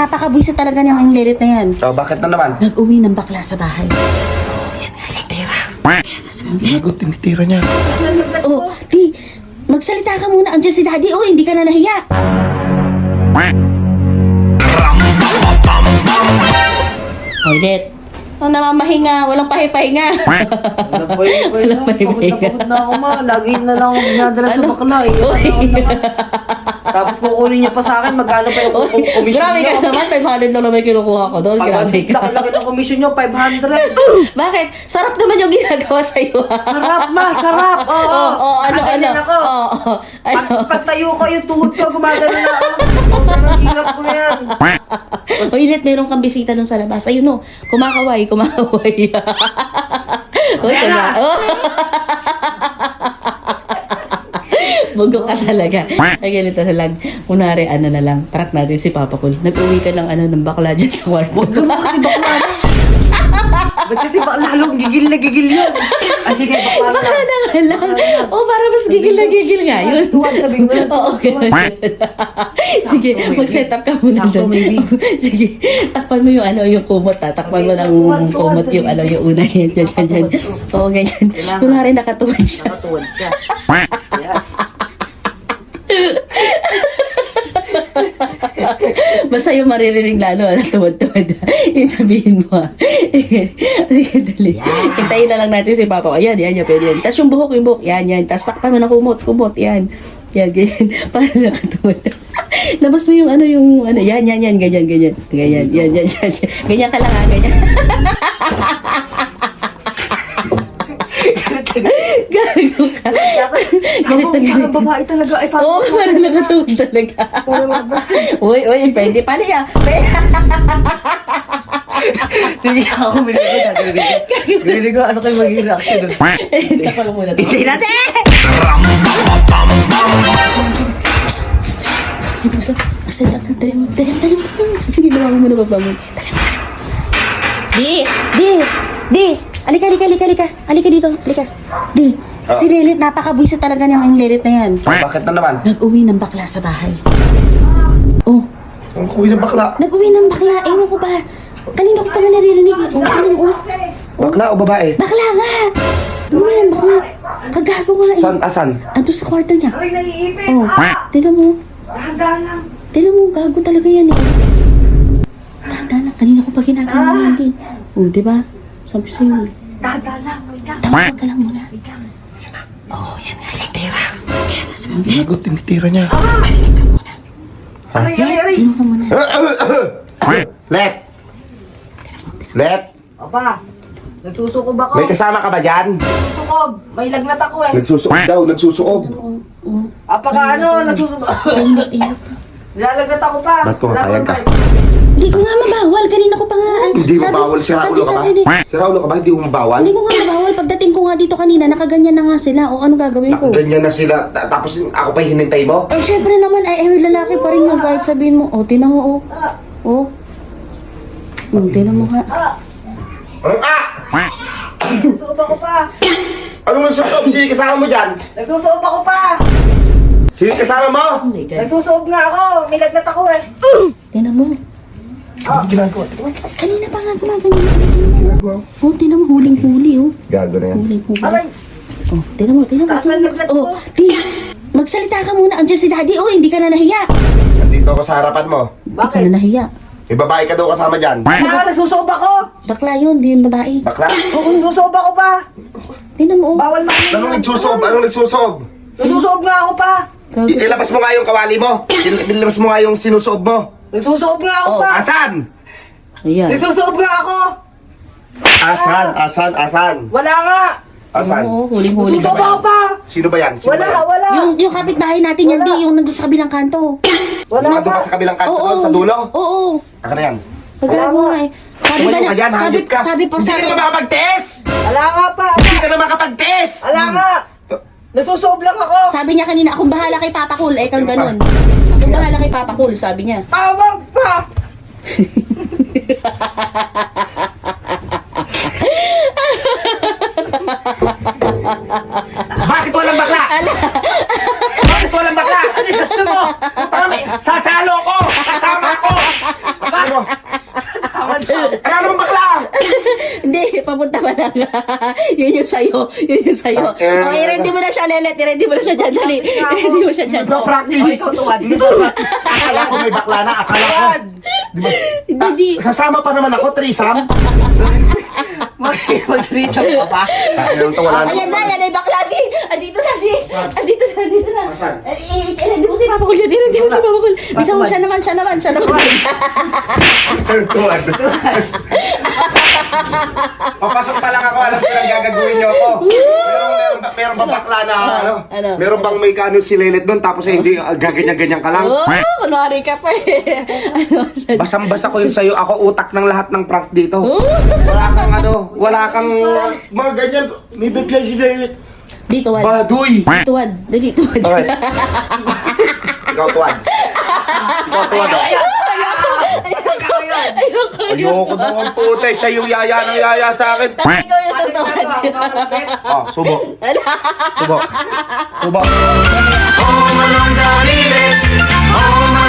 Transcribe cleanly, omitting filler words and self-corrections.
napakabwisit talaga niyang lilit na yan. So, bakit na naman? Nag-uwi ng bakla sa bahay. Oh, yan nga, yung tira. Lagot, tinitira niya. Oh, di, magsalita ka muna. Andiyan si Daddy. Oh, hindi ka na nahiya. Toilet. Oh, namamahinga. Walang pahipahinga. Walang pahipahinga. Pagod na ako, ma. Lagi na lang ako dinadala sa bakla eh. Tapos kukunin niya pa sa akin, magkano pa yung commission Grabe niyo? ka naman. 500 lang naman kinukuha ko doon. Grabe ka. Laki-laki ng commission niyo, 500. Bakit? Sarap naman yung ginagawa sa'yo. Sarap, ma, sarap. Oo, Ano. Ako. Oo. Ano? Pagtayo ko, yung tuhod ko, gumagano na ako. Ang hirap ko na yan. O, Ilet, meron kang bisita dun sa labas. Ayun no, kumakaway. Uy, Ayan na! Bugo ka talaga. Ay, ganito na lang. Kunwari, ano na lang, prank natin si Papa Cool. Nag-uwi ka ng ng bakla dyan sa kwarto. Huwag naman kasi bakla na. Ba't kasi lalong gigil na gigil yun? Ah, sige, bakla na Baka lang. na nga lang. O, para mas gigil na gigil nga yun. Tuwag, sabi mo. Oo, ganun. Sige, mag-set up ka muna doon. Sige, takpan mo yung yung kumot ha. Takpan mo ng kumot yung yung una. Yan. Oo, ganyan. Kunwari nakatuwad siya. Nakatuwad siya. Ayan. Basta yung maririnig lalo, tuwad-tuwad. Yung sabihin mo, ha. Sige, dali. Hintayin na lang natin si Papa. Ayan, pwede yan. Tapos yung buhok. Yan. Tapos takpan mo na kumot. Yan, ganyan. Para nakatuwad. Labas mo yung yan, ganyan. Yan. Ganyan ka lang, ha, ganyan. Gago ka. Ako, parang babae talaga. Ay, Oo, parang nakatuwad talaga. Uy, pwede pa niya. Sige, ako binili ko. Ano kayo magiging reaction doon? Takpan mo muna. Hintay natin! Asan ka? Dali mo. Sige, bawa mo muna. Di! Alika. Alika dito. Di, si Lilit, napakabwisit talaga niyang lilit na yan. So, bakit na naman? Nag-uwi ng bakla sa bahay. Oh, Ang kuwi ng bakla. nag-uwi ng bakla. Ewan ko ba? Kanina ko pa nga naririnig. Bakla o babae? Bakla nga! Uwi ng bakla. Kagago nga eh. San? Asan? Ando sa kwarto niya. Aray, naiipit! Oh, tignan mo. Dahan-dahan lang. Tignan mo, gago talaga yan eh. Tanda na, kanina ko pa ginagawa yan din. Oh, di ba? Sabi sa'yo. Dahan-dahan lang. Wait lang. Tawag ka lang muna. Oh, yan nga. Tira. Lagot, tinitira niya. Aray. Sino ka muna? Let! Opa, nagsusukob ako. May kasama ka ba dyan? Nagsusukob. May lagnat ako eh. Nagsusuob. Oo. Apaka nagsusukob. Ingat. Nilalagnat ako pa. Ba't pumapayag ka? Hindi ko nga mabawal. Kanina ko pa nga. Hindi mo bawal, sira ulo ka ba? Sira ulo ka ba? Hindi mo bawal? Hindi ko nga mabawal. Pagdating ko nga dito kanina, nakaganyan na nga sila. O ano gagawin ko? Ganyan na sila. Tapos ako pa hinintay mo? Eh, syempre naman, lalaki pa rin yun. Kahit sabihin mo, tinan mo, tinan mo nga. Anong Nagsusukob ako pa. Anong nagsusuob? Sino kasama mo dyan? Nagsusukob ako pa. Sino kasama mo? Oh my God. Nagsusukob nga ako. May lagnat ako eh. Tinan mo. Ano ginagawa? Kanina pa nga gumaganyan. Tinan mo, huling-huli, Gago na yan. Huling-huli. Aray. Tinan mo. Taas ng lagnat ko. Magsalita ka muna. Andiyan si Daddy. Hindi ka na nahiya. Nandito ako sa harapan mo. Hindi ka na nahiya. May babae ka daw kasama dyan. Nagsusukob ako. Bakla yun, di yun babae. Bakla? Oo, nagsusukob ako pa. Tinan mo, Bawal makinig. Anong nagsusuob? Anong nagsusuob? Nagsusukob nga ako pa. Ilabas mo nga yung kawali mo. Ilabas mo nga yung sinusuob mo. Nagsusukob nga ako pa. Asan? Ayan. Nagsusukob nga ako. Asan? Wala nga. Asan? Oo, huling-huli Nagsusukob ako pa. Sino ba yan? Sino ba yan? Wala. Yung kapitbahay natin yan, Wala. di, yung nandun sa kabilang kanto. Wala Yung nandun nga. pa sa kabilang kanto doon, sa dulo? Oo. Aka na yan. Kagago nga eh. Sabi ba Tumayo ka dyan, hayop ka. sabi pa Hindi sa ka akin. na makapag-test! Wala nga pa. Hindi ka na makapag-test! Wala nga. Nagsusukob lang ako. Sabi niya kanina, akong bahala kay Papa Cool. Kang ganun. Akong bahala kay Papa Cool, sabi niya. Tawag pa. Bakit walang bakla? Bakit walang bakla? Ano gusto mo? Sasalo ko! Kasama ko! papunta pa lang. Yun yung sa'yo. Yun yung sa'yo. Okay, ready mo na siya, Lelet. I-ready mo na siya dyan. Dali. I-ready mo siya dyan. Practice. Oh, ikaw tuwad. Akala ko may bakla na. Akala ko. Di ba? Hindi. Sasama pa naman ako, threesome. Mag-threesome ka ba? Ayun to, wala Ayan na, yan ay bakla, di. Andito na, di. Andito na, andito na. Saan? I-ready mo si Papa Kul yan. I-ready mo si Papa Kul. Bisa mo siya naman, siya naman, siya naman. Tuwad. Papasok pa lang ako, alam ko lang gagawin niyo ako. Meron ba bakla na ano? Ano? Meron bang may kano si Lelet doon tapos hindi gaganyan-ganyan ka lang? Oh, kunwari ka pa eh. Ano, siya? Basang-basa ko yun sa'yo. Ako utak ng lahat ng prank dito. Oh. Wala kang mga ganyan. May bigla si Lelet. Di, tuwad. Baduy. Tuwad. Dali, tuwad. Okay. Ikaw tuwad. Ikaw tuwad oh. Ayoko yun. Ayoko daw ang puti. Siya yung yaya ng yaya sa akin. Tapos ikaw yung tutuwad. Oh, subok. Wala. Subok. Subok. Oh, Manong Dariles, oh,